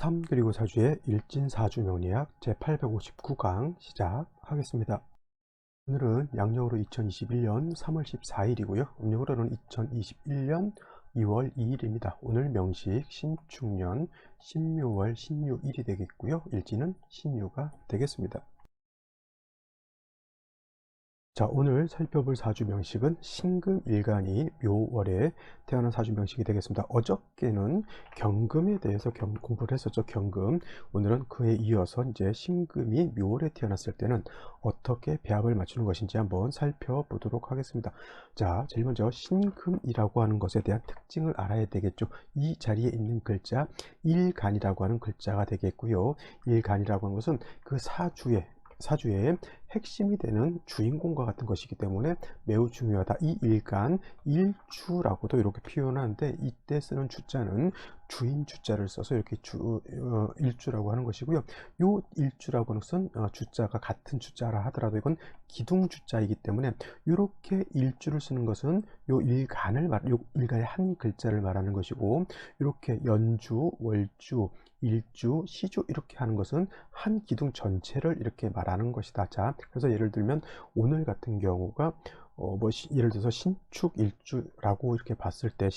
3 그리고 4주의 일진사주 명리학 제859강 시작하겠습니다. 오늘은 양력으로 2021년 3월 14일이고요. 음력으로는 2021년 2월 2일입니다. 오늘 명식 신축년 신묘월 신유일이 되겠고요. 일진은 신유가 되겠습니다. 자, 오늘 살펴볼 사주 명식은 신금일간이 묘월에 태어난 사주 명식이 되겠습니다. 어저께는 경금에 대해서 공부를 했었죠. 경금. 오늘은 그에 이어서 이제 신금이 묘월에 태어났을 때는 어떻게 배합을 맞추는 것인지 한번 살펴보도록 하겠습니다. 자, 제일 먼저 신금이라고 하는 것에 대한 특징을 알아야 되겠죠. 이 자리에 있는 글자 일간이라고 하는 글자가 되겠고요. 일간이라고 하는 것은 그 사주의 핵심이 되는 주인공과 같은 것이기 때문에 매우 중요하다. 이 일간, 일주라고도 이렇게 표현하는데 이때 쓰는 주자는 주인 주자를 써서 이렇게 일주라고 하는 것이고요. 요 일주라고 하는 것은 주자가 같은 주자라 하더라도 이건 기둥 주자이기 때문에 이렇게 일주를 쓰는 것은 요 일간의 한 글자를 말하는 것이고, 이렇게 연주, 월주, 일주, 시주 이렇게 하는 것은 한 기둥 전체를 이렇게 말하는 것이다. 자, 그래서 예를 들면 오늘 같은 경우가 예를 들어서 신축일주라고 이렇게 봤을 때,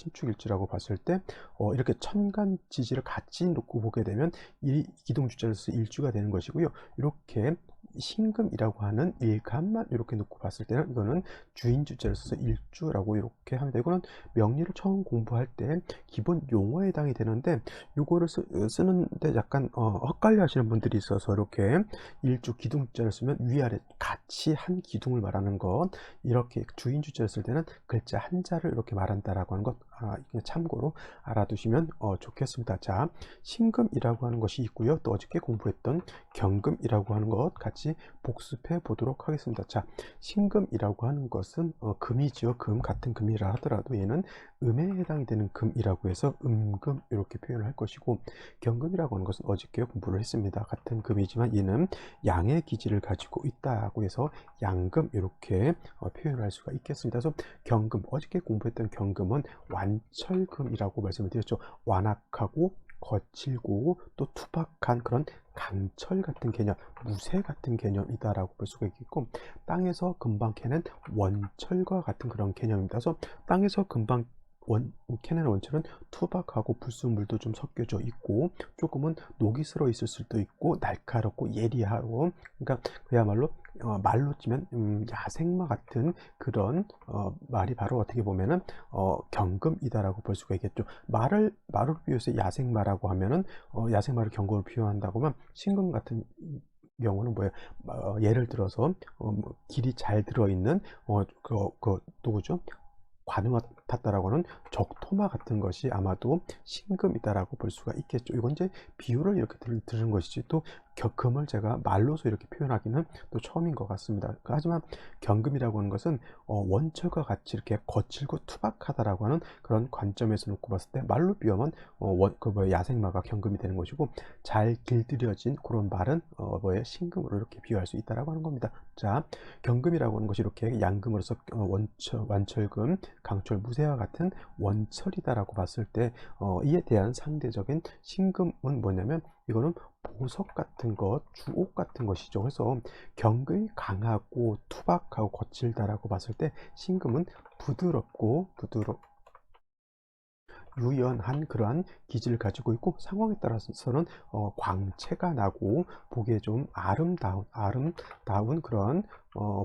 이렇게 천간 지지를 같이 놓고 보게 되면 이 기둥 주자를 써서 일주가 되는 것이고요. 이렇게 신금이라고 하는 일간만 이렇게 놓고 봤을 때는 이거는 주인 주자를 써서 일주라고 이렇게 하면 되고, 이거는 명리를 처음 공부할 때 기본 용어에 해당이 되는데, 이거를 쓰는데 약간 헛갈려 하시는 분들이 있어서 이렇게 일주 기둥자를 쓰면 위아래 같이 한 기둥을 말하는 것, 이렇게 주인 주자를 쓸 때는 글자 한자를 이렇게 말한다라고 하는 것, 참고로 알아두시면 좋겠습니다. 자, 신금이라고 하는 것이 있고요. 또 어저께 공부했던 경금이라고 하는 것 같이 복습해 보도록 하겠습니다. 자, 신금이라고 하는 것은 금이죠. 금, 같은 금이라 하더라도 얘는 음에 해당이 되는 금이라고 해서 음금 이렇게 표현을 할 것이고, 경금이라고 하는 것은 어저께 공부를 했습니다. 같은 금이지만 얘는 양의 기질을 가지고 있다고 해서 양금 이렇게 표현을 할 수가 있겠습니다. 그래서 경금, 어저께 공부했던 경금은 완철금이라고 말씀을 드렸죠. 완악하고 거칠고 또 투박한 그런 강철 같은 개념, 무쇠 같은 개념이다라고 볼 수가 있겠고, 땅에서 금방 캐는 원철과 같은 그런 개념입니다. 그래서 땅에서 금방 캐는 원철은 투박하고 불순물도 좀 섞여져 있고, 조금은 녹이 슬어 있을 수도 있고, 날카롭고 예리하고, 그러니까 그야말로 말로 치면 야생마 같은 그런 말이 바로 어떻게 보면은 경금이다라고 볼 수가 있겠죠. 말을 비유해서 야생마라고 하면은 야생마를 경금을 표현한다고 하면, 신금 같은 경우는 뭐예요? 예를 들어서 길이 잘 들어있는 누구죠? 관우가 탔다라고 하는 적토마 같은 것이 아마도 신금이다라고 볼 수가 있겠죠. 이건 이제 비유를 이렇게 들은 것이지, 또 금을 제가 말로서 이렇게 표현하기는 또 처음인 것 같습니다. 하지만 경금이라고 하는 것은 원철과 같이 이렇게 거칠고 투박하다라고 하는 그런 관점에서 놓고 봤을 때 말로 비유하면 야생마가 경금이 되는 것이고, 잘 길들여진 그런 말은 신금으로 이렇게 비유할 수 있다라고 하는 겁니다. 자, 경금이라고 하는 것이 이렇게 양금으로서 완철금, 강철, 무쇠와 같은 원철이다라고 봤을 때 이에 대한 상대적인 신금은 뭐냐면, 이거는 보석 같은 것, 주옥 같은 것이죠. 그래서 경금이 강하고 투박하고 거칠다라고 봤을 때, 신금은 유연한 그러한 기질을 가지고 있고, 상황에 따라서는 광채가 나고 보기에 좀 아름다운 그런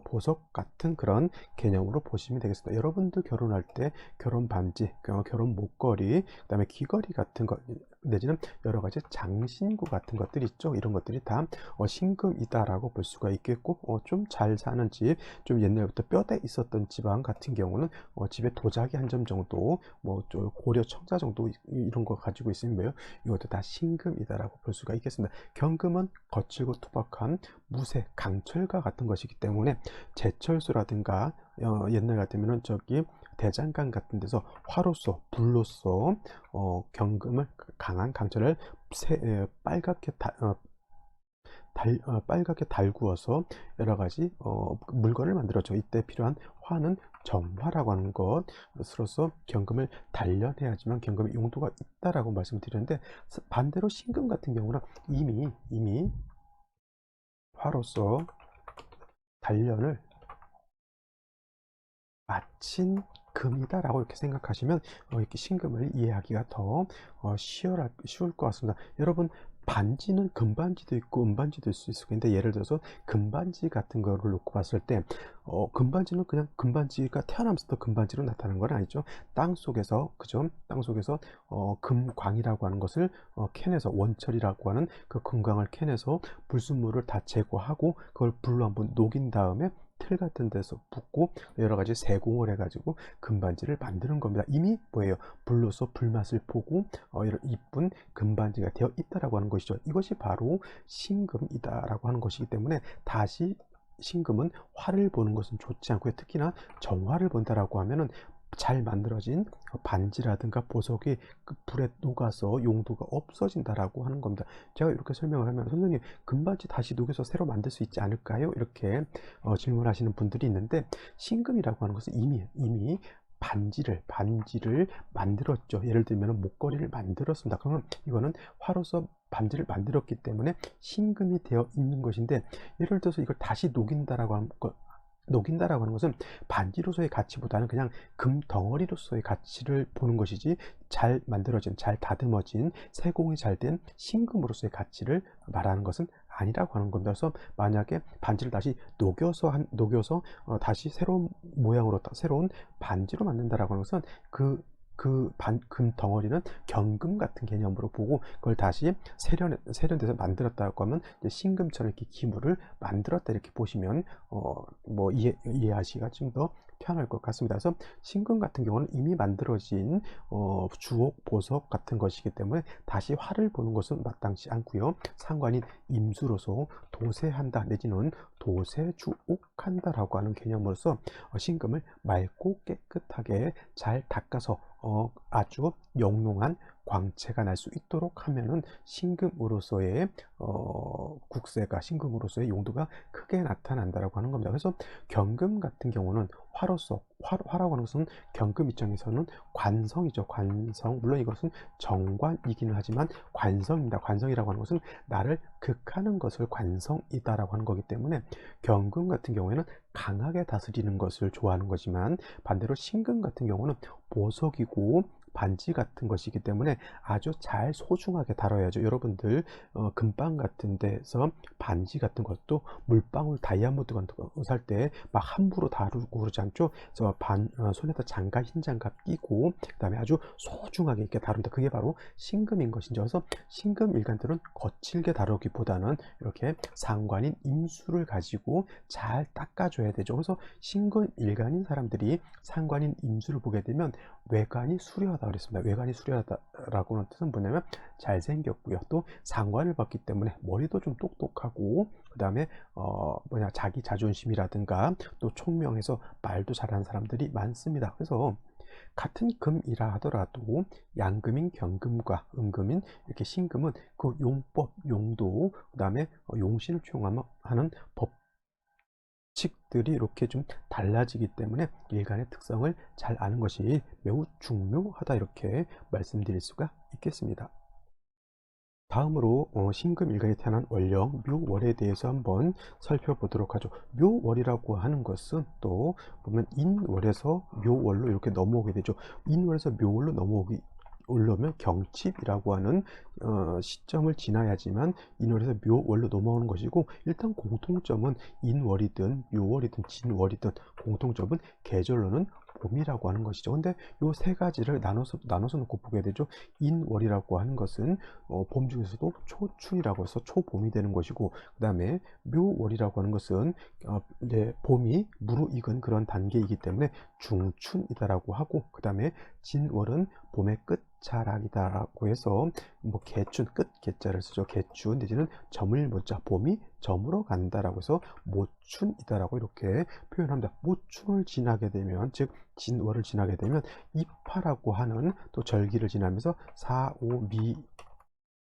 보석 같은 그런 개념으로 보시면 되겠습니다. 여러분들 결혼할 때 결혼 반지, 결혼 목걸이, 그다음에 귀걸이 같은 것, 내지는 여러 가지 장신구 같은 것들이 있죠. 이런 것들이 다 신금이다라고 볼 수가 있겠고, 좀 잘 사는 집, 좀 옛날부터 뼈대 있었던 집안 같은 경우는 집에 도자기 한 점 정도, 고려 청자 정도 이런 거 가지고 있으면 뭐예요? 이것도 다 신금이다라고 볼 수가 있겠습니다. 경금은 거칠고 투박한 무쇠, 강철과 같은 것이기 때문에 제철소라든가 옛날 같으면은 저기 대장간 같은 데서 화로서, 불로서 경금을, 강한 강철을 빨갛게 빨갛게 달구어서 여러 가지 물건을 만들었죠. 이때 필요한 화는 정화라고 하는 것으로서 경금을 단련해야지만 경금의 용도가 있다라고 말씀드렸는데, 반대로 신금 같은 경우는 이미 화로서 단련을 마친 금이다라고 이렇게 생각하시면 이렇게 신금을 이해하기가 더 쉬울 것 같습니다. 여러분, 반지는 금반지도 있고 은반지도 있을 수 있는데, 예를 들어서 금반지 같은 거를 놓고 봤을 때 금반지는 그냥 금반지가 태어나면서부터 금반지로 나타나는 건 아니죠. 땅 속에서, 그죠? 땅 속에서 금광이라고 하는 것을 캐내서, 원철이라고 하는 그 금광을 캐내서 불순물을 다 제거하고 그걸 불로 한번 녹인 다음에 틀 같은 데서 붓고 여러 가지 세공을 해가지고 금반지를 만드는 겁니다. 이미 뭐예요? 불로서 불맛을 보고 이런 이쁜 금반지가 되어 있다라고 하는 것이죠. 이것이 바로 신금이다라고 하는 것이기 때문에, 다시 신금은 화를 보는 것은 좋지 않고요. 특히나 정화를 본다라고 하면은 잘 만들어진 반지라든가 보석이 그 불에 녹아서 용도가 없어진다라고 하는 겁니다. 제가 이렇게 설명을 하면, 선생님, 금반지 다시 녹여서 새로 만들 수 있지 않을까요? 이렇게 질문하시는 분들이 있는데, 신금이라고 하는 것은 이미 반지를 만들었죠. 예를 들면 목걸이를 만들었습니다. 그러면 이거는 화로서 반지를 만들었기 때문에 신금이 되어 있는 것인데, 예를 들어서 이걸 다시 녹인다라고 하는 것은 반지로서의 가치보다는 그냥 금 덩어리로서의 가치를 보는 것이지, 잘 만들어진, 잘 다듬어진, 세공이 잘 된 신금으로서의 가치를 말하는 것은 아니라고 하는 겁니다. 그래서 만약에 반지를 다시 녹여서 다시 새로운 모양으로, 새로운 반지로 만든다라고 하는 것은 금 덩어리는 경금 같은 개념으로 보고, 그걸 다시 세련돼서 만들었다고 하면 이제 신금처럼 이렇게 기물을 만들었다 이렇게 보시면 뭐 이해하시기가 좀 더 편할 것 같습니다. 그래서 신금 같은 경우는 이미 만들어진 주옥, 보석 같은 것이기 때문에 다시 화를 보는 것은 마땅치 않고요. 상관인 임수로서 도세한다 내지는 도세주옥한다라고 하는 개념으로서 신금을 맑고 깨끗하게 잘 닦아서 아주 영롱한 광채가 날 수 있도록 하면은 신금으로서의 국세가, 신금으로서의 용도가 크게 나타난다라고 하는 겁니다. 그래서 경금 같은 경우는 화라고 하는 것은 경금 입장에서는 관성이죠. 관성. 물론 이것은 정관이기는 하지만 관성입니다. 관성이라고 하는 것은 나를 극하는 것을 관성이다라고 하는 거기 때문에, 경금 같은 경우에는 강하게 다스리는 것을 좋아하는 거지만, 반대로 신금 같은 경우는 보석이고 반지 같은 것이기 때문에 아주 잘 소중하게 다뤄야죠. 여러분들 금방 같은 데서 반지 같은 것도 물방울 다이아몬드 같은 거 살 때 막 함부로 다루고 그러지 않죠. 그래서 손에다 장갑, 흰 장갑 끼고 그다음에 아주 소중하게 이렇게 다룬다. 그게 바로 신금인 것이죠. 그래서 신금 일간들은 거칠게 다루기보다는 이렇게 상관인 임수를 가지고 잘 닦아줘야 되죠. 그래서 신금 일간인 사람들이 상관인 임수를 보게 되면 외관이 수려하다 그랬습니다. 외관이 수려하다라고는 뜻은 뭐냐면 잘생겼고요. 또 상관을 받기 때문에 머리도 좀 똑똑하고, 그 다음에 자기 자존심이라든가 또 총명해서 말도 잘하는 사람들이 많습니다. 그래서 같은 금이라 하더라도 양금인 경금과 음금인 이렇게 신금은 그 용법, 용도, 그 다음에 용신을 총하는 법칙들이 이렇게 좀 달라지기 때문에 일간의 특성을 잘 아는 것이 매우 중요하다, 이렇게 말씀드릴 수가 있겠습니다. 다음으로 신금 일간에 태어난 월령 묘월에 대해서 한번 살펴보도록 하죠. 묘월이라고 하는 것은 또 보면 인월에서 묘월로 이렇게 넘어오게 되죠. 인월에서 묘월로 올라오면 경칩이라고 하는 시점을 지나야지만 인월에서 묘월로 넘어오는 것이고, 일단 공통점은 인월이든 묘월이든 진월이든 공통점은 계절로는 봄이라고 하는 것이죠. 근데 요 세 가지를 나눠서 놓고 보게 되죠. 인월이라고 하는 것은 봄 중에서도 초춘이라고 해서 초봄이 되는 것이고, 그 다음에 묘월이라고 하는 것은 이제 봄이 무르익은 그런 단계이기 때문에 중춘이다라고 하고, 그 다음에 진월은 봄의 끝자락이다라고 해서 뭐 개춘, 끝 개자를 쓰죠. 개춘 내지는 저물 모자, 봄이 저물어 간다라고 해서 모춘이다라고 이렇게 표현합니다. 모춘을 지나게 되면, 즉 진월을 지나게 되면 입하라고 하는 또 절기를 지나면서 사오미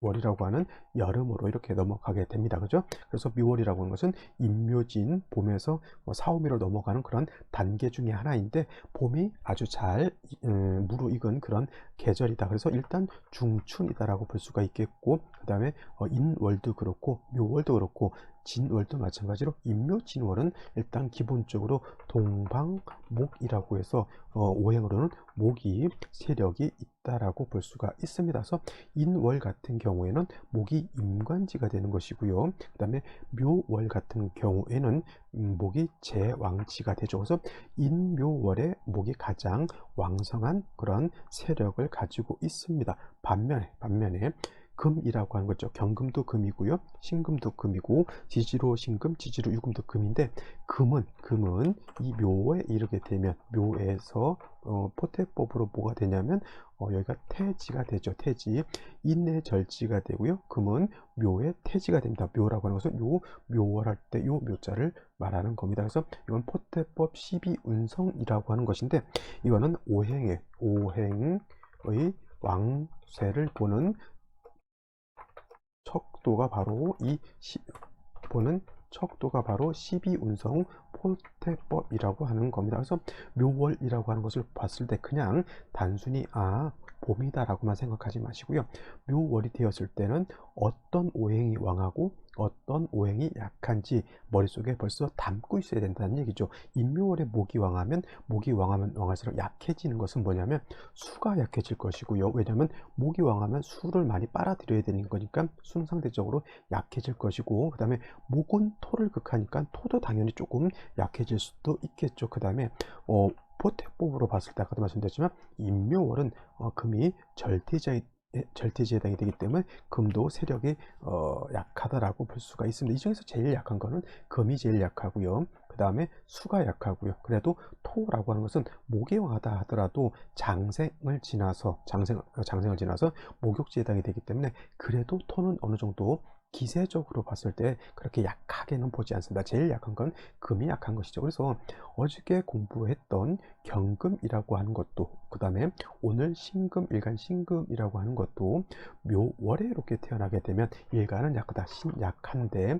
월이라고 하는 여름으로 이렇게 넘어가게 됩니다. 그죠? 그래서 묘월이라고 하는 것은 임묘진, 봄에서 사오미로 넘어가는 그런 단계 중에 하나인데, 봄이 아주 잘 무르익은 그런 계절이다. 그래서 일단 중춘이다라고 볼 수가 있겠고, 그 다음에 인월도 그렇고 묘월도 그렇고 진월도 마찬가지로 임묘진월은 일단 기본적으로 동방목이라고 해서 오행으로는 목이 세력이 있다라고 볼 수가 있습니다. 그래서 인월 같은 경우에는 목이 임관지가 되는 것이고요. 그 다음에 묘월 같은 경우에는 목이 제왕지가 되죠. 그래서 인묘월에 목이 가장 왕성한 그런 세력을 가지고 있습니다. 반면에 금이라고 하는 거죠. 경금도 금이고요. 신금도 금이고, 지지로 신금, 지지로 유금도 금인데, 금은 이 묘에 이르게 되면 묘에서 포태법으로 뭐가 되냐면 여기가 태지가 되죠. 태지. 인내 절지가 되고요. 금은 묘의 태지가 됩니다. 묘라고 하는 것은 요 묘월할 때 요 묘자를 말하는 겁니다. 그래서 이건 포태법 12운성이라고 하는 것인데, 이거는 오행의 왕쇠를 보는 척도가 바로 보는 척도가 바로 12운성 포태법이라고 하는 겁니다. 그래서 묘월이라고 하는 것을 봤을 때 그냥 단순히 봄이다라고만 생각하지 마시고요. 묘월이 되었을 때는 어떤 오행이 왕하고 어떤 오행이 약한지 머릿속에 벌써 담고 있어야 된다는 얘기죠. 인묘월에 목이 왕하면 왕할수록 약해지는 것은 뭐냐면 수가 약해질 것이고요. 왜냐하면 목이 왕하면 수를 많이 빨아들여야 되는 거니까 수는 상대적으로 약해질 것이고, 그 다음에 목은 토를 극하니까 토도 당연히 조금 약해질 수도 있겠죠. 그 다음에 포태법으로 봤을 때 아까도 말씀드렸지만 인묘월은 금이 절대지에 해당이 되기 때문에 금도 세력이 약하다라고 볼 수가 있습니다. 이 중에서 제일 약한 거는 금이 제일 약하고요. 그 다음에 수가 약하고요. 그래도 토라고 하는 것은 목이 왕하다 하더라도 장생을 지나서 목욕지에 해당이 되기 때문에 그래도 토는 어느 정도 기세적으로 봤을 때 그렇게 약하게는 보지 않습니다. 제일 약한 건 금이 약한 것이죠. 그래서 어저께 공부했던 경금이라고 하는 것도, 그 다음에 오늘 신금, 일간 신금이라고 하는 것도 묘월에 이렇게 태어나게 되면 일간은 약한데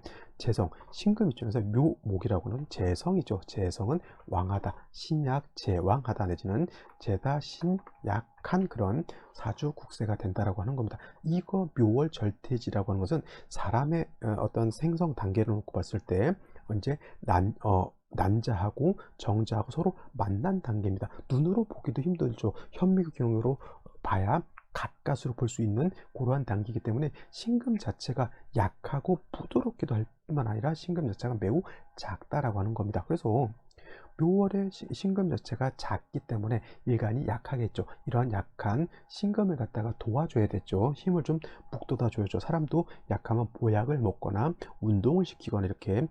신금 입장에서 묘목이라고 하는 재성이죠. 재성은 왕하다, 신약, 제왕하다 내지는 제다, 신약한 그런 사주 국세가 된다라고 하는 겁니다. 이거 묘월 절대지라고 하는 것은 사람의 어떤 생성 단계를 놓고 봤을 때 이제 난자하고 정자하고 서로 만난 단계입니다. 눈으로 보기도 힘들죠. 현미경으로 봐야 가까스로 볼 수 있는 그러한 단계이기 때문에 신금 자체가 약하고 부드럽기도 할 뿐만 아니라 신금 자체가 매우 작다라고 하는 겁니다. 그래서 묘월의 신금 자체가 작기 때문에 일간이 약하겠죠. 이러한 약한 신금을 갖다가 도와줘야 됐죠. 힘을 좀 북돋아 줘야죠. 사람도 약하면 보약을 먹거나 운동을 시키거나 이렇게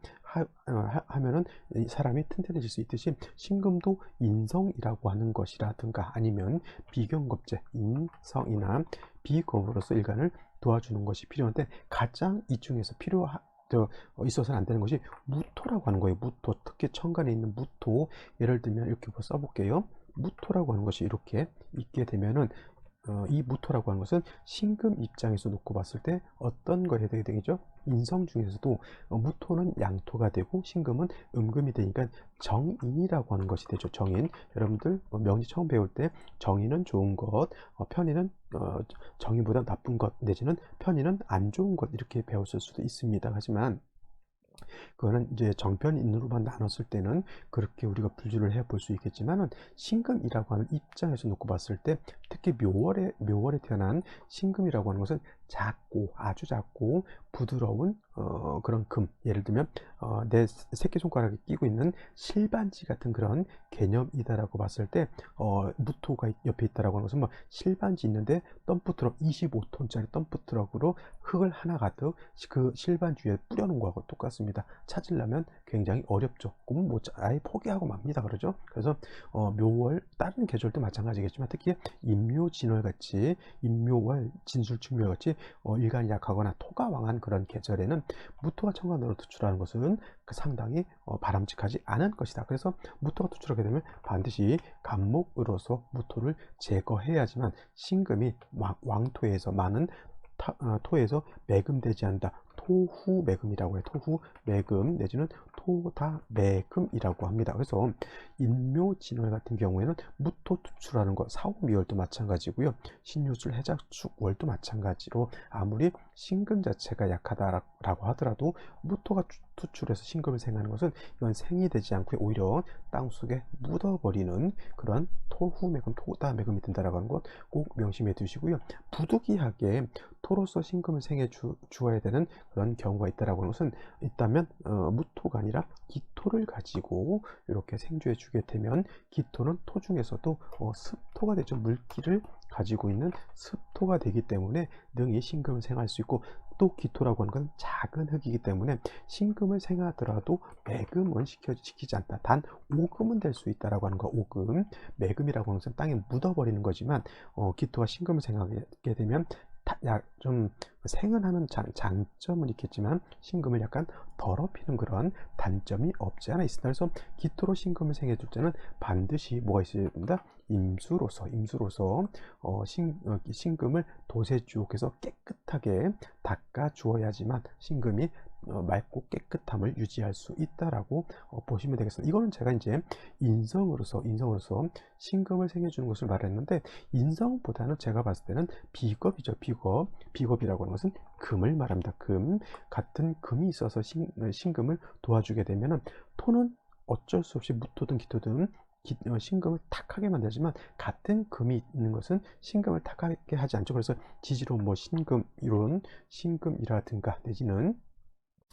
하면은 사람이 튼튼해질 수 있듯이 신금도 인성이라고 하는 것이라든가 아니면 비경겁제, 인성이나 비겁으로서 일간을 도와주는 것이 필요한데, 가장 이 중에서 있어서는 안 되는 것이 무토라고 하는 거예요. 무토, 특히 천간에 있는 무토, 예를 들면 이렇게 써볼게요. 무토라고 하는 것이 이렇게 있게 되면은 이 무토라고 하는 것은 신금 입장에서 놓고 봤을 때 어떤 거에 해당이 되죠? 인성 중에서도 무토는 양토가 되고 신금은 음금이 되니까 정인이라고 하는 것이 되죠. 정인. 여러분들 명리 처음 배울 때 정인은 좋은 것, 편인은 정인보다 나쁜 것 내지는 편인은 안 좋은 것 이렇게 배웠을 수도 있습니다. 하지만 그거는 이제 정편인으로만 나눴을 때는 그렇게 우리가 분류를 해 볼 수 있겠지만은 신금이라고 하는 입장에서 놓고 봤을 때 특히 묘월에 태어난 신금이라고 하는 것은 아주 작고 부드러운 그런 금, 예를 들면 내 새끼손가락에 끼고 있는 실반지 같은 그런 개념이다라고 봤을 때 무토가 옆에 있다라고 하는 것은 뭐 실반지 있는데 덤프트럭 25톤짜리 덤프트럭으로 흙을 하나 가득 그 실반지 위에 뿌려놓은 거하고 똑같습니다. 찾으려면 굉장히 어렵죠. 그럼 뭐 아예 포기하고 맙니다. 그러죠. 그래서 묘월 다른 계절도 마찬가지겠지만 특히 임묘진월 같이 임묘월 진술충묘 같이 일간이 약하거나 토가 왕한 그런 계절에는 무토가 천간으로 투출하는 것은 상당히 바람직하지 않은 것이다. 그래서 무토가 투출하게 되면 반드시 간목으로서 무토를 제거해야지만 신금이 왕토에서 많은 토에서 매금되지 않는다. 토후매금이라고 해요. 토후매금 내지는 토다매금이라고 합니다. 그래서 인묘진월 같은 경우에는 무토투출하는 것, 사오미월도 마찬가지고요. 신유술, 해작축월도 마찬가지로 아무리 신금 자체가 약하다라고 하더라도 무토가 투출해서 신금을 생하는 것은 이건 생이 되지 않고 오히려 땅속에 묻어버리는 그런 토후매금, 토다매금이 된다라고 하는 것 꼭 명심해 두시고요. 부득이하게 토로서 신금을 생해 주어야 되는 그런 경우가 있다라고 하는 것은 있다면 무토가 아니라 기토를 가지고 이렇게 생주해 주게 되면, 기토는 토 중에서도 습토가 되죠. 물기를 가지고 있는 습토가 되기 때문에 능히 신금을 생할 수 있고, 또 기토라고 하는 건 작은 흙이기 때문에 신금을 생하더라도 매금은 시키지 않다. 단 오금은 될 수 있다라고 하는 거. 오금, 매금이라고 하는 것은 땅에 묻어버리는 거지만 기토가 신금을 생하게 되면 좀 생은 하는 장점은 있겠지만 신금을 약간 더럽히는 그런 단점이 없지 않아 있습니다. 그래서 기토로 신금을 생해 줄 때는 반드시 뭐가 있어야 된다? 임수로서 신금을 도세주옥에서 깨끗하게 닦아 주어야지만 신금이 맑고 깨끗함을 유지할 수 있다라고 보시면 되겠습니다. 이거는 제가 이제 인성으로서 신금을 생해주는 것을 말했는데, 인성보다는 제가 봤을 때는 비겁이죠. 비겁이라고 하는 것은 금을 말합니다. 금, 같은 금이 있어서 신금을 도와주게 되면은, 토는 어쩔 수 없이 무토든 기토든 신금을 탁하게 만들지만, 같은 금이 있는 것은 신금을 탁하게 하지 않죠. 그래서 지지로 뭐 신금, 이런 신금이라든가 내지는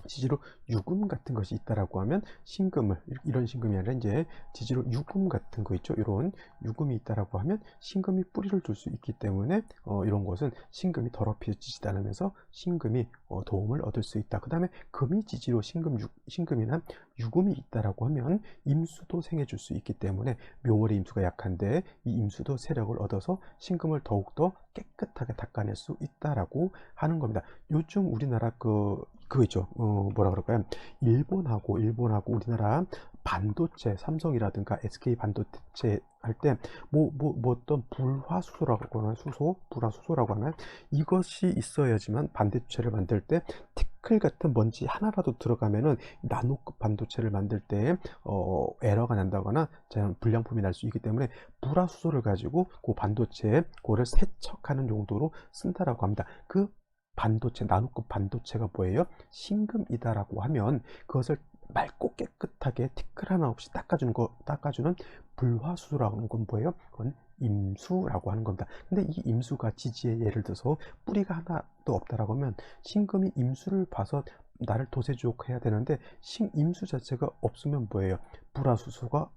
지지로 유금 같은 것이 있다라고 하면 신금을, 이런 신금이 아니라 이제 지지로 유금 같은 거 있죠. 이런 유금이 있다라고 하면 신금이 뿌리를 줄 수 있기 때문에 이런 것은 신금이 더럽혀지지 않으면서 신금이 도움을 얻을 수 있다. 그 다음에 금이 지지로 신금이나 유금이 있다라고 하면 임수도 생해 줄 수 있기 때문에, 묘월의 임수가 약한데 이 임수도 세력을 얻어서 신금을 더욱더 깨끗하게 닦아낼 수 있다라고 하는 겁니다. 요즘 우리나라 그거 있죠. 뭐라 그럴까요? 일본하고 우리나라 반도체, 삼성이라든가 SK 반도체 할 때 어떤 불화수소라고 하나, 불화수소라고 하나, 이것이 있어야지만 반도체를 만들 때 티클 같은 먼지 하나라도 들어가면은 나노급 반도체를 만들 때 에러가 난다거나 불량품이 날 수 있기 때문에, 불화수소를 가지고 그 반도체에 그거를 세척하는 용도로 쓴다라고 합니다. 그 반도체, 나노급 반도체가 뭐예요? 신금이다라고 하면 그것을 맑고 깨끗하게 티끌 하나 없이 닦아주는 불화수소라는 건 뭐예요? 그건 임수라고 하는 겁니다. 근데 이 임수가 지지에 예를 들어서 뿌리가 하나도 없다라고 하면, 신금이 임수를 봐서 나를 도세주옥해야 되는데 임수 자체가 없으면 뭐예요? 불화수소가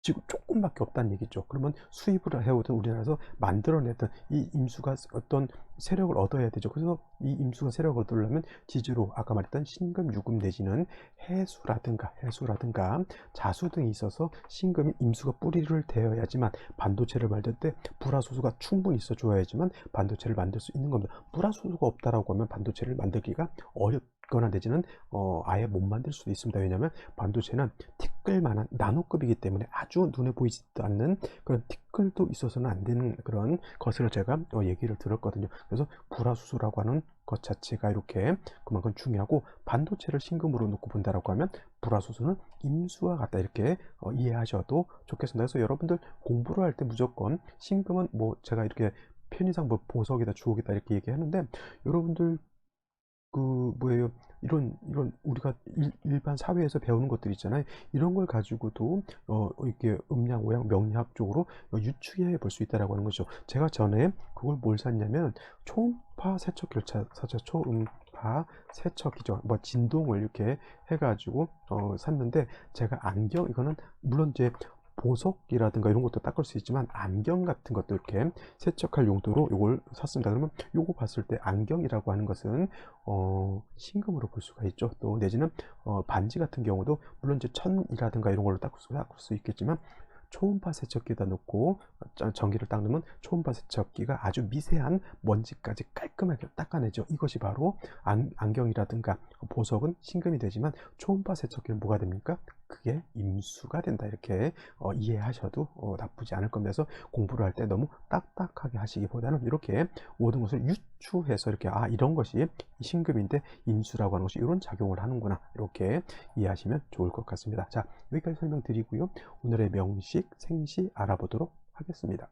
지금 조금밖에 없다는 얘기죠. 그러면 수입을 해오던 우리나라에서 만들어내던 이 임수가 어떤 세력을 얻어야 되죠. 그래서 이 임수가 세력을 얻으려면 지지로 아까 말했던 신금, 유금 내지는 해수라든가 자수 등이 있어서 신금이 임수가 뿌리를 대어야지만, 반도체를 만들 때 불화수소가 충분히 있어 줘야지만 반도체를 만들 수 있는 겁니다. 불화수소가 없다라고 하면 반도체를 만들기가 어렵거나 내지는 아예 못 만들 수도 있습니다. 왜냐하면 반도체는 티끌만한 나노급이기 때문에 아주 눈에 보이지도 않는 그런 티끌도 있어서는 안 되는 그런 것을 제가 얘기를 들었거든요. 그래서 불화수소라고 하는 것 자체가 이렇게 그만큼 중요하고, 반도체를 신금으로 놓고 본다라고 하면 불화수소는 임수와 같다, 이렇게 이해하셔도 좋겠습니다. 그래서 여러분들 공부를 할 때 무조건 신금은 뭐 제가 이렇게 편의상 뭐 보석이다, 주옥이다 이렇게 얘기하는데, 여러분들 뭐예요? 이런 우리가 일반 사회에서 배우는 것들 있잖아요. 이런 걸 가지고도 이렇게 음양, 오양, 명리학 쪽으로 유추해 볼 수 있다라고 하는 거죠. 제가 전에 그걸 뭘 샀냐면 초음파 세척기를 샀죠. 초음파 세척기죠. 뭐 진동을 이렇게 해가지고 샀는데, 제가 이거는 물론 이제 보석이라든가 이런 것도 닦을 수 있지만 안경 같은 것도 이렇게 세척할 용도로 이걸 샀습니다. 그러면 요거 봤을 때 안경이라고 하는 것은 신금으로 볼 수가 있죠. 또 내지는 반지 같은 경우도 물론 이제 천이라든가 이런 걸로 닦을 수 있겠지만, 초음파 세척기에다 놓고 전기를 딱 넣으면 초음파 세척기가 아주 미세한 먼지까지 깔끔하게 닦아내죠. 이것이 바로 안경이라든가 보석은 신금이 되지만 초음파 세척기는 뭐가 됩니까? 그게 임수가 된다. 이렇게 이해하셔도 나쁘지 않을 겁니다. 그래서 공부를 할 때 너무 딱딱하게 하시기보다는 이렇게 모든 것을 유추해서 이렇게 이런 것이 신금인데 임수라고 하는 것이 이런 작용을 하는구나, 이렇게 이해하시면 좋을 것 같습니다. 자, 여기까지 설명드리고요. 오늘의 명식, 생시 알아보도록 하겠습니다.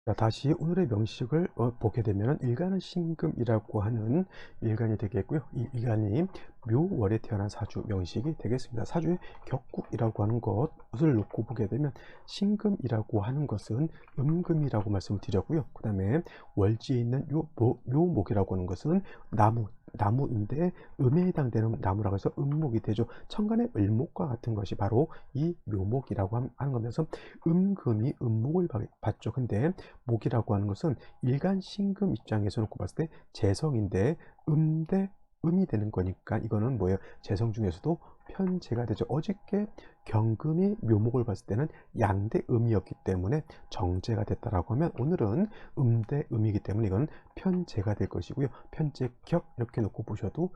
자, 다시 오늘의 명식을 보게 되면 일간은 신금이라고 하는 일간이 되겠고요. 이 일간이 묘월에 태어난 사주 명식이 되겠습니다. 사주의 격국이라고 하는 것을 놓고 보게 되면 신금이라고 하는 것은 음금이라고 말씀을 드렸고요. 그 다음에 월지에 있는 묘목이라고 하는 것은 나무인데 음에 해당되는 나무라고 해서 음목이 되죠. 천간의 을목과 같은 것이 바로 이 묘목이라고 하는 거면서 음금이 음목을 받죠. 근데 목이라고 하는 것은 일간 신금 입장에서 놓고 봤을 때 재성인데 음대 음이 되는 거니까 이거는 뭐예요? 재성 중에서도 편재가 되죠. 어저께 경금이 묘목을 봤을 때는 양대 음이었기 때문에 정제가 됐다라고 하면 오늘은 음대 음이기 때문에 이건 편재가 될 것이고요. 편재격 이렇게 놓고 보셔도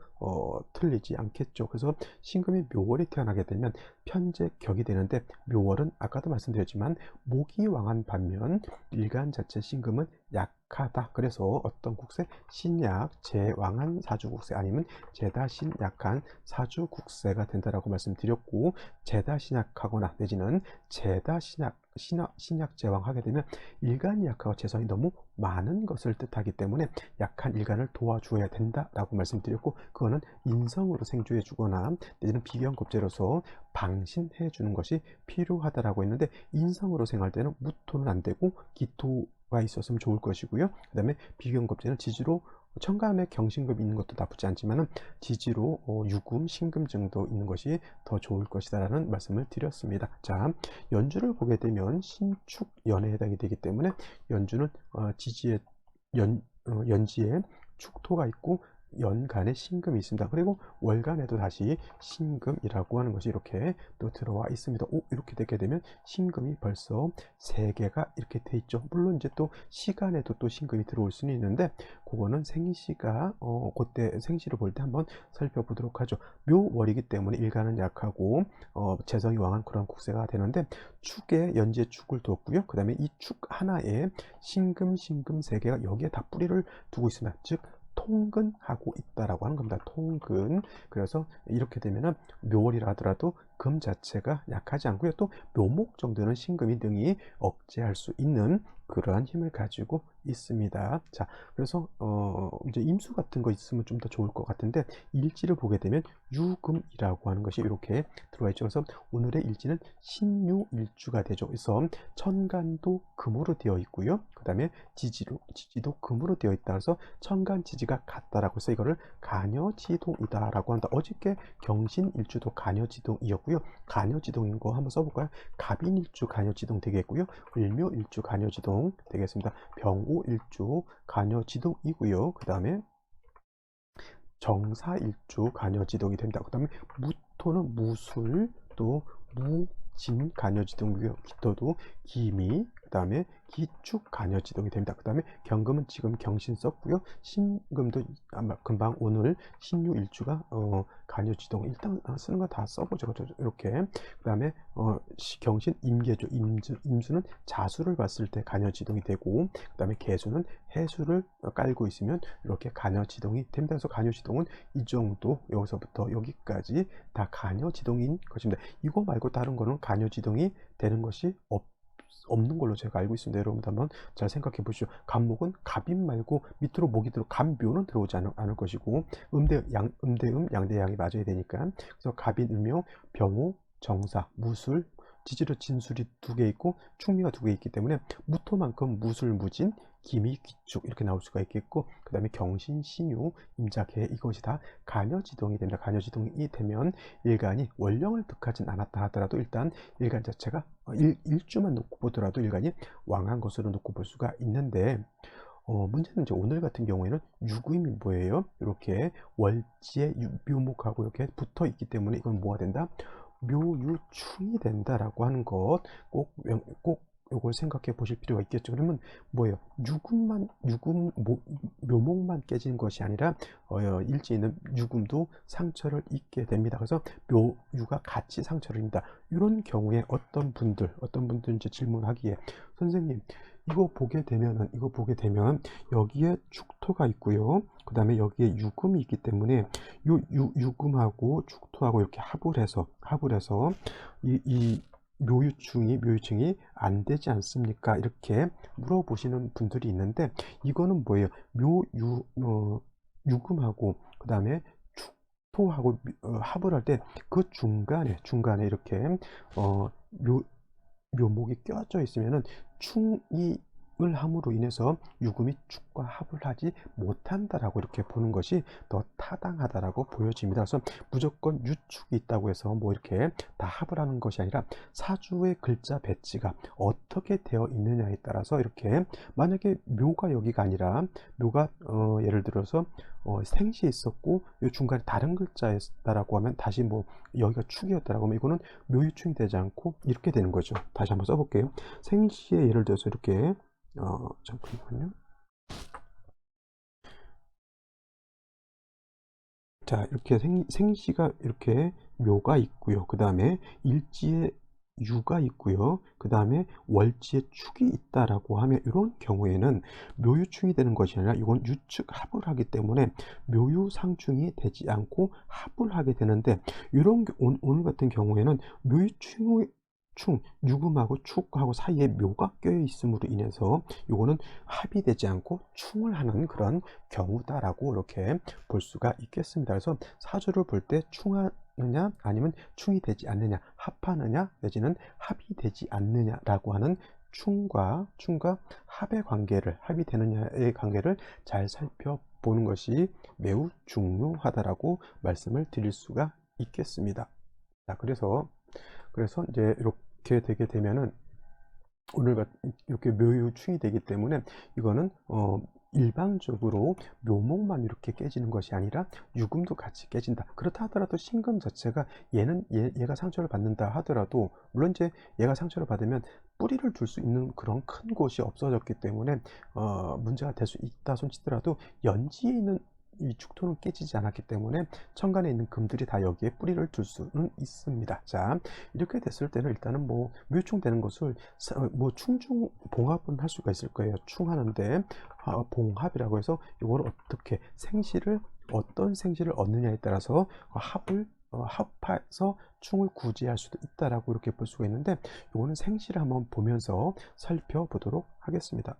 틀리지 않겠죠. 그래서 신금이 묘월에 태어나게 되면 편재격이 되는데 묘월은 아까도 말씀드렸지만 목이 왕한 반면 일간 자체 신금은 약하다. 그래서 어떤 국세 신약 제왕한 사주국세 아니면 제다 신약한 사주국세가 된다라고 말씀드렸고, 제다 신약하거나 내지는 제다 신약 제왕하게 되면 일간이 약하고 재성이 너무 많은 것을 뜻하기 때문에 약한 일간을 도와주어야 된다라고 말씀드렸고, 그거는 인성으로 생주해 주거나 내지는 비견겁제로서 방신해 주는 것이 필요하다라고 했는데, 인성으로 생할 때는 무토는 안 되고 기토가 있었으면 좋을 것이고요. 그 다음에 비견겁제는 지지로 천간에 경신금이 있는 것도 나쁘지 않지만은 지지로 유금, 신금 정도 있는 것이 더 좋을 것이다라는 말씀을 드렸습니다. 자, 연주를 보게 되면 신축연에 해당이 되기 때문에 연주는 지지에 연지에 축토가 있고 연간에 신금이 있습니다. 그리고 월간에도 다시 신금이라고 하는 것이 이렇게 또 들어와 있습니다. 이렇게 되게 되면 신금이 벌써 3개가 이렇게 돼 있죠. 물론 이제 또 시간에도 또 신금이 들어올 수는 있는데 그거는 생시가 그때 생시를 볼 때 한번 살펴보도록 하죠. 묘월이기 때문에 일간은 약하고 재성이 왕한 그런 국세가 되는데 축에 연지에 축을 두었고요. 그 다음에 이 축 하나에 신금 3개가 여기에 다 뿌리를 두고 있습니다. 즉 통근하고 있다라고 하는 겁니다. 통근. 그래서 이렇게 되면은 묘월이라 하더라도 금 자체가 약하지 않고요. 또 묘목 정도는 신금이 등이 억제할 수 있는 그러한 힘을 가지고 있습니다. 자, 그래서 이제 임수 같은 거 있으면 좀 더 좋을 것 같은데 일지를 보게 되면 유금이라고 하는 것이 이렇게 들어와 있죠. 그래서 오늘의 일지는 신유일주가 되죠. 그래서 천간도 금으로 되어 있고요. 그 다음에 지지도 금으로 되어 있다. 그래서 천간 지지가 같다라고 해서 이거를 간여지동이다라고 한다. 어저께 경신일주도 간여지동이었고요. 간여지동인 거 한번 써볼까요? 갑인일주 간여지동 되겠고요. 을묘일주 간여지동 되겠습니다. 병오일주 간여지동이고요. 그 다음에 정사일주 간여지동이 됩니다. 그 다음에 무토는 무술, 또 무진 간여지동이고요. 기토도 기미, 그 다음에 기축 간여지동이 됩니다. 그 다음에 경금은 지금 경신 썼고요. 신금도 아마 금방 오늘 신유일주가 간여지동 일단 쓰는 거 다 써보죠. 이렇게. 그 다음에 경신 임계죠. 임수는 자수를 봤을 때 간여지동이 되고, 그 다음에 계수는 해수를 깔고 있으면 이렇게 간여지동이 됩니다. 그래서 간여지동은 이 정도, 여기서부터 여기까지 다 간여지동인 것입니다. 이거 말고 다른 거는 간여지동이 되는 것이 없는 걸로 제가 알고 있습니다. 여러분들 한번 잘 생각해 보시죠. 간목은 갑인 말고 밑으로 목이 들어 간묘는 들어오지 않을 것이고 음대음 양대양이 맞아야 되니까. 그래서 갑인 음묘 병호 정사 무술 지지로 진술이 2개 있고 충미가 2개 있기 때문에 무토만큼 무술 무진 기미 기축 이렇게 나올 수가 있겠고, 그 다음에 경신 신유 임자계 이것이 다 간여지동이 됩니다. 간여지동이 되면 일간이 원령을 득하진 않았다 하더라도 일단 일간 자체가 일주만 놓고 보더라도 일간이 왕한 것으로 놓고 볼 수가 있는데, 문제는 이제 오늘 같은 경우에는 유금이 뭐예요? 이렇게 월지에 묘목하고 이렇게 붙어 있기 때문에 이건 뭐가 된다? 묘유충이 된다라고 하는 것 꼭 요걸 생각해 보실 필요가 있겠죠. 그러면 뭐예요? 묘목만 깨지는 것이 아니라 일지에 있는 유금도 상처를 입게 됩니다. 그래서 묘유가 같이 상처를 입는다. 이런 경우에 어떤 분들 이제 질문하기에 선생님 이거 보게 되면 여기에 축토가 있고요. 그 다음에 여기에 유금이 있기 때문에 유금하고 축토하고 이렇게 합을 해서 이 묘유층이 안 되지 않습니까? 이렇게 물어보시는 분들이 있는데 이거는 뭐예요? 유금하고 그 다음에 축토하고 합을 할 때 그 중간에 이렇게 어, 묘, 묘목이 껴져 있으면은 충이을 함으로 인해서 유금이 축과 합을 하지 못한다라고 이렇게 보는 것이 더 타당하다라고 보여집니다. 그래서 무조건 유축이 있다고 해서 뭐 이렇게 다 합을 하는 것이 아니라 사주의 글자 배치가 어떻게 되어 있느냐에 따라서 이렇게 만약에 묘가 여기가 아니라 묘가 예를 들어서 생시에 있었고 이 중간에 다른 글자였다라고 하면 다시 뭐 여기가 축이었다라고 하면 이거는 묘유충이 되지 않고 이렇게 되는 거죠. 다시 한번 써볼게요. 생시에 예를 들어서 이렇게 잠깐만요. 자, 이렇게 생시가 이렇게 묘가 있고요. 그 다음에 일지에 유가 있고요. 그 다음에 월지에 축이 있다라고 하면 이런 경우에는 묘유충이 되는 것이 아니라 이건 유축 합을 하기 때문에 묘유상충이 되지 않고 합을 하게 되는데 이런 오늘 같은 경우에는 묘유충 유금하고 축하고 사이에 묘가 껴 있음으로 인해서 이거는 합이 되지 않고 충을 하는 그런 경우다라고 이렇게 볼 수가 있겠습니다. 그래서 사주를 볼 때 충하느냐 아니면 충이 되지 않느냐, 합하느냐 내지는 합이 되지 않느냐라고 하는 충과 합의 관계를, 합이 되느냐의 관계를 잘 살펴보는 것이 매우 중요하다라고 말씀을 드릴 수가 있겠습니다. 자, 그래서 이제 이렇게 되게 되면은 오늘 이렇게 묘유충이 되기 때문에 이거는 일방적으로 묘목만 이렇게 깨지는 것이 아니라 유금도 같이 깨진다. 그렇다 하더라도 신금 자체가 얘가 상처를 받는다 하더라도 물론 이제 얘가 상처를 받으면 뿌리를 둘 수 있는 그런 큰 곳이 없어졌기 때문에 문제가 될 수 있다 손치더라도 연지에 있는 이 축토는 깨지지 않았기 때문에 천간에 있는 금들이 다 여기에 뿌리를 둘 수는 있습니다. 자, 이렇게 됐을 때는 일단은 뭐 묘충 되는 것을 뭐 충중 봉합은 할 수가 있을 거예요. 충하는데 봉합이라고 해서 이걸 어떻게 어떤 생시를 얻느냐에 따라서 합을 합해서 충을 구제할 수도 있다라고 이렇게 볼 수가 있는데 이거는 생시를 한번 보면서 살펴보도록 하겠습니다.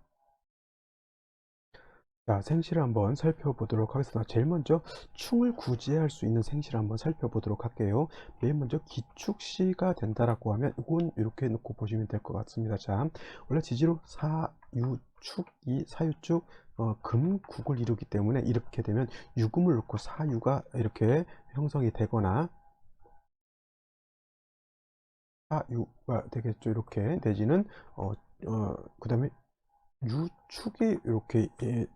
자, 생시를 한번 살펴보도록 하겠습니다. 제일 먼저 충을 구제할 수 있는 생시를 한번 살펴보도록 할게요. 맨 먼저 기축시가 된다라고 하면 이건 이렇게 놓고 보시면 될 것 같습니다. 자, 원래 지지로 사유축이 사유축 금국을 이루기 때문에 이렇게 되면 유금을 놓고 사유가 이렇게 형성이 되거나 사유가 되겠죠. 이렇게 내지는 그 다음에 유축이 이렇게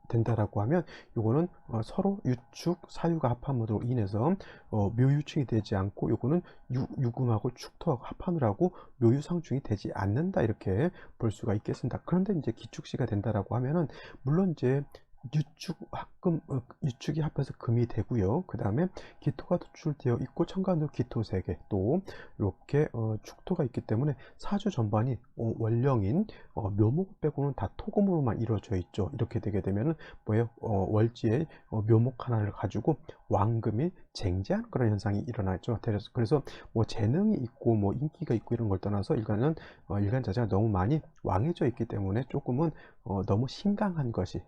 된다라고 하면 이거는 서로 유축 사유가 합함으로 인해서 묘유충이 되지 않고 이거는 유금하고 축토하고 합하느라고 묘유상충이 되지 않는다 이렇게 볼 수가 있겠습니다. 그런데 이제 기축시가 된다라고 하면은 물론 이제 유축이 합해서 금이 되고요. 그 다음에 기토가 도출되어 있고 천간으로 기토 3개 또 이렇게 축토가 있기 때문에 사주 전반이 월령인 묘목 빼고는 다 토금으로만 이루어져 있죠. 이렇게 되게 되면은 뭐예요? 월지에 묘목 하나를 가지고 왕금이 쟁제하는 그런 현상이 일어나죠. 그래서 뭐 재능이 있고 뭐 인기가 있고 이런 걸 떠나서 일간 자체가 너무 많이 왕해져 있기 때문에 조금은 너무 신강한 것이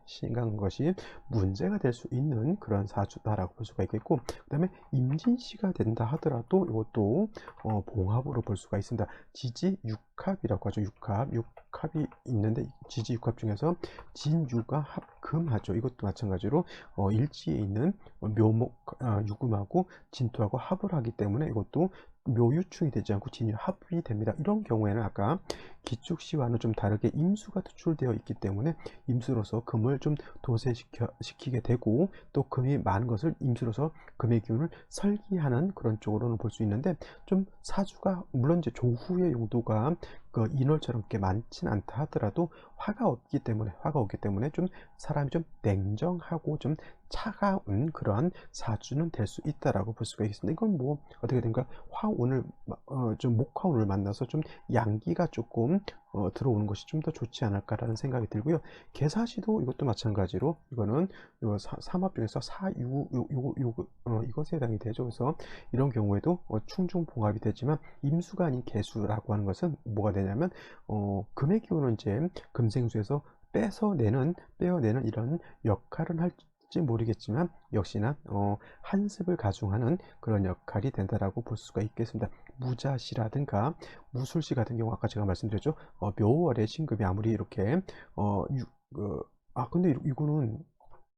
문제가 될 수 있는 그런 사주다라고 볼 수가 있겠고, 그 다음에 임진시가 된다 하더라도 이것도 봉합으로 볼 수가 있습니다. 지지육합이라고 하죠. 육합이 있는데 지지육합 중에서 진유가 합금하죠. 이것도 마찬가지로 일지에 있는 묘목 유금하고 진토하고 합을 하기 때문에 이것도 묘유충이 되지 않고 진유 합이 됩니다. 이런 경우에는 아까 기축시와는 좀 다르게 임수가 투출되어 있기 때문에 임수로서 금을 좀 시키게 되고, 또 금이 많은 것을 임수로서 금의 기운을 설기하는 그런 쪽으로는 볼 수 있는데, 좀 사주가 물론 이제 조후의 용도가 그 인월처럼 꽤 많진 않다 하더라도 화가 없기 때문에 좀 사람이 좀 냉정하고 좀 차가운 그러한 사주는 될 수 있다라고 볼 수가 있습니다. 이건 뭐 어떻게 된가, 화운을 좀 목화운을 만나서 좀 양기가 조금 들어오는 것이 좀 더 좋지 않을까라는 생각이 들고요. 개사시도 이것도 마찬가지로 이거는 요 삼합중에서 사유 이것에 해당이 되죠. 그래서 이런 경우에도 충중봉합이 되지만 임수가 아닌 개수라고 하는 것은 뭐가 되냐면 금의 기운은 이제 금생수에서 빼어내는 이런 역할은 할지 모르겠지만 역시나 한습을 가중하는 그런 역할이 된다라고 볼 수가 있겠습니다. 무자시라든가 무술시 같은 경우 아까 제가 말씀드렸죠. 묘월의 신금이 아무리 이렇게 근데 이거는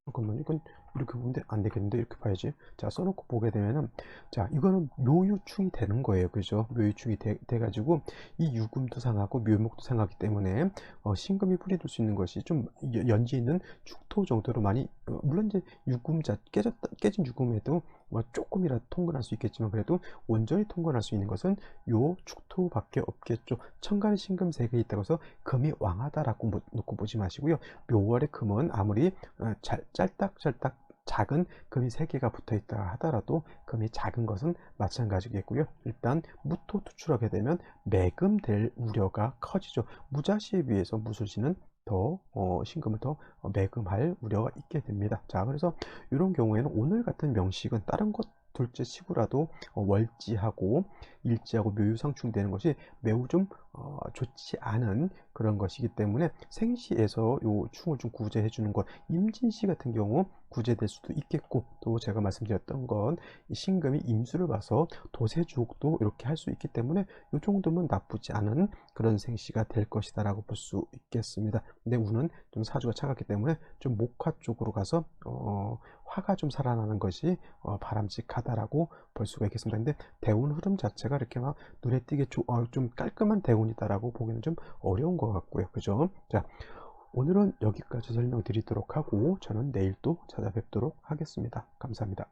잠깐만요. 이건 이렇게 보면 안 되겠는데, 이렇게 봐야지. 자, 써놓고 보게 되면은, 자, 이거는 묘유충이 되는 거예요. 그죠? 묘유충이 돼가지고, 이 유금도 상하고 묘목도 상하기 때문에, 신금이 뿌리둘 수 있는 것이 좀 연지 있는 축토 정도로 많이, 물론 이제 깨진 유금에도 뭐 조금이라도 통근할 수 있겠지만, 그래도 온전히 통근할 수 있는 것은 요 축토밖에 없겠죠. 천간에 신금 3개 있다고 해서 금이 왕하다라고 놓고 보지 마시고요. 묘월의 금은 아무리 짤딱짤딱 작은 금이 3개가 붙어 있다 하더라도 금이 작은 것은 마찬가지겠고요. 일단 무토 투출하게 되면 매금 될 우려가 커지죠. 무자시에 비해서 무술시는 더 신금을 더 매금할 우려가 있게 됩니다. 자, 그래서 이런 경우에는 오늘 같은 명식은 다른 것 둘째 치고라도 월지하고 일지하고 묘유상충되는 것이 매우 좀 좋지 않은 그런 것이기 때문에 생시에서 요 충을 좀 구제해 주는 것, 임진시 같은 경우 구제될 수도 있겠고, 또 제가 말씀드렸던 건 신금이 임수를 봐서 도세주옥도 이렇게 할 수 있기 때문에 요 정도면 나쁘지 않은 그런 생시가 될 것이다 라고 볼 수 있겠습니다. 근데 운은 좀 사주가 차갑기 때문에 좀 목화 쪽으로 가서 화가 좀 살아나는 것이 바람직하다라고 볼 수가 있겠습니다. 근데 대운 흐름 자체가 이렇게 막 눈에 띄게 좀 깔끔한 대운이다라고 보기는 좀 어려운 것 같고요. 그죠? 자, 오늘은 여기까지 설명드리도록 하고 저는 내일 또 찾아뵙도록 하겠습니다. 감사합니다.